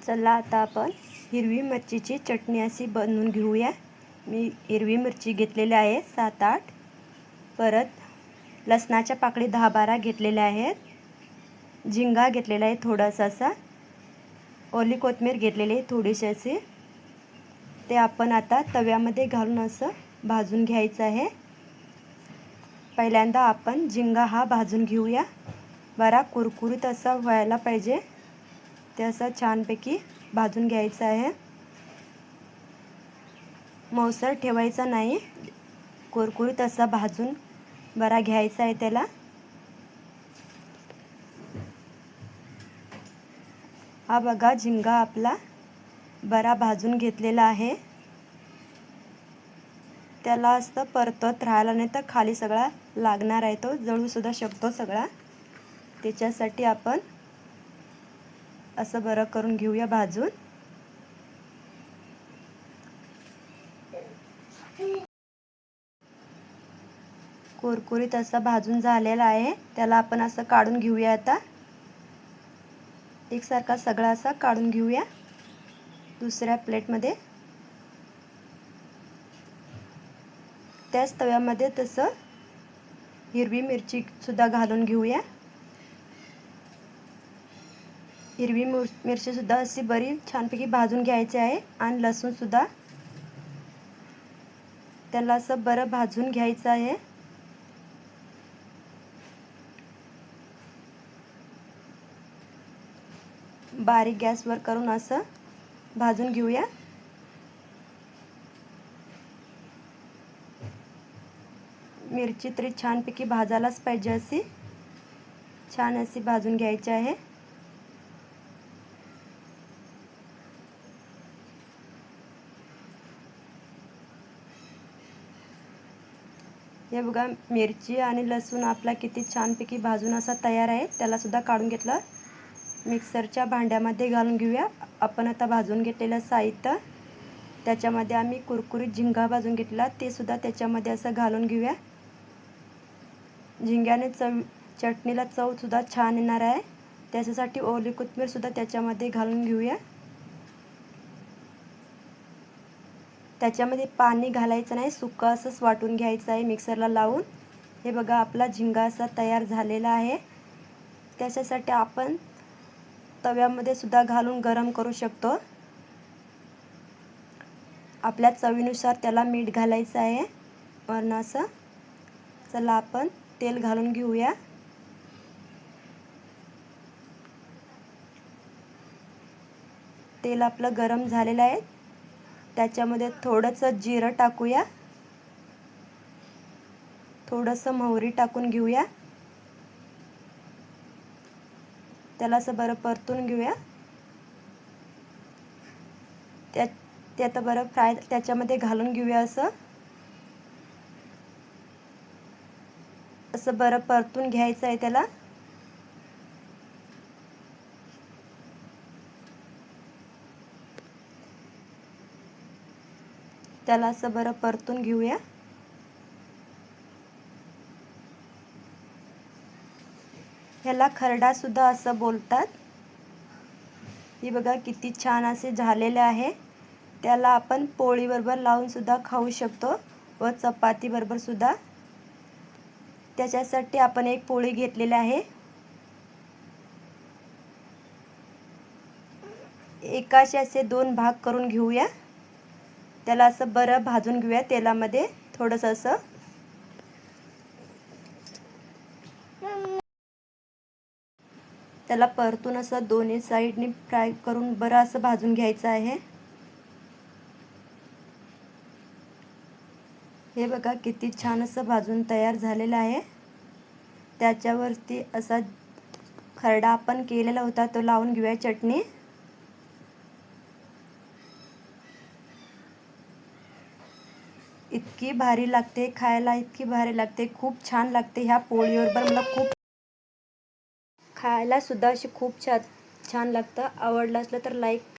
चला आता आपण हिरवी मिरचीची चटणी अशी बनवून घेऊया। मी हिरवी मिरची घेतलेली आहे 7-8, परत लसणाच्या पाकळी 10-12 घेतलेल्या आहेत, झिंगा घेतलेला आहे थोडासा असा, ओली कोथिंबीर घेतलेली आहे थोडीशी अशी। ते आपण आता तव्यामध्ये घालून असं भाजून घ्यायचं आहे। पहिल्यांदा आपण झिंगा हा भाजून घेऊया, बरा कुरकुरीत असा व्हायला पाहिजे, ते असं छानपैकी भाजून घ्यायचं आहे। मऊसर ठेवायचा नाही, कुरकुरीत असा भाजून बरा घ्यायचा आहे त्याला। हा बघा झिंगा आपला बरा भाजून घेतलेला आहे। त्याला असं परतत राहायला, नाही तर खाली सगळा लागणार आहे, तो जळू सुद्धा शकतो सगळा। त्याच्यासाठी आपण असं बरं करून घेऊया भाजून। कुरकुरीत असा भाजून झालेला आहे, त्याला आपण असं काढून घेऊया। आता एकसारखा सगळा असा काढून घेऊया दुसऱ्या प्लेटमध्ये। त्याच तव्यामध्ये तसं हिरवी मिरची सुद्धा घालून घेऊया। हिरवी मिरची सुद्धा अशी बरी छानपैकी भाजून घ्यायची आहे, आणि लसूण सुद्धा त्याला असं बरं भाजून घ्यायचं आहे। बारीक गॅसवर करून असं भाजून घेऊया। मिरची तरी छानपैकी भाजायलाच पाहिजे, अशी छान अशी भाजून घ्यायची आहे। हे बघा मिरची आणि लसूण आपला किती छानपैकी भाजून असा तयार आहे। त्याला सुद्धा काढून घेतलं, मिक्सरच्या भांड्यामध्ये घालून घेऊया। आपण आता भाजून घेतलेलं साहित्य, त्याच्यामध्ये आम्ही कुरकुरीत झिंगा भाजून घेतला, ते सुद्धा त्याच्यामध्ये असं घालून घेऊया। झिंग्याने चटणीला चव सुद्धा छान येणार आहे, त्याच्यासाठी ओली कोथिंबीर सुद्धा त्याच्यामध्ये घालून घेऊया। त्याच्यामध्ये पाणी घालायचं नाही, सुक्का असंच वाटून घ्यायचं आहे मिक्सरला लावून। हे बघा आपला झिंगा असा तयार झालेला आहे। त्याच्यासाठी आपण तव्यामध्ये सुद्धा घालून गरम करू शकतो। आपल्या चवीनुसार त्याला मीठ घालायचं आहे, वरून असं। चला आपण तेल घालून घेऊया। तेल आपलं गरम झालेलं आहे, त्याच्यामध्ये थोडंसं जिरं टाकूया, थोडंसं मोहरी टाकून घेऊया। त्याला असं बरं परतून घेऊया। ते आता बरं फ्राय त्याच्यामध्ये घालून घेऊया। असं बरं परतून घ्यायचं आहे त्याला। त्याला असं बरं परतून घेऊया। ह्याला खरडा सुद्धा असं बोलतात। हे बघा किती छान असे झालेले आहे। त्याला आपण पोळीबरोबर लावून सुद्धा खाऊ शकतो, व चपाती बरोबर सुद्धा। त्याच्यासाठी आपण एक पोळी घेतलेली आहे, एकाचे असे 2 भाग करून घेऊया। त्याला असं बरं भाजून घेऊया तेलामध्ये थोडंसं असं। त्याला परतून असं दोन्ही साईडनी फ्राय करून बरं असं भाजून घ्यायचं आहे। हे बघा किती छान असं भाजून तयार झालेलं आहे। त्याच्यावरती असा खरडा आपण केलेला होता तो लावून घेऊया, चटणी। इतकी भारी लागते खायला, इतकी भारी लागते, खूप छान लागते। ह्या पोळीबरोबर मला खूप खायला सुद्धा अशी खूप छान लागतं। आवडलं असलं तर लाईक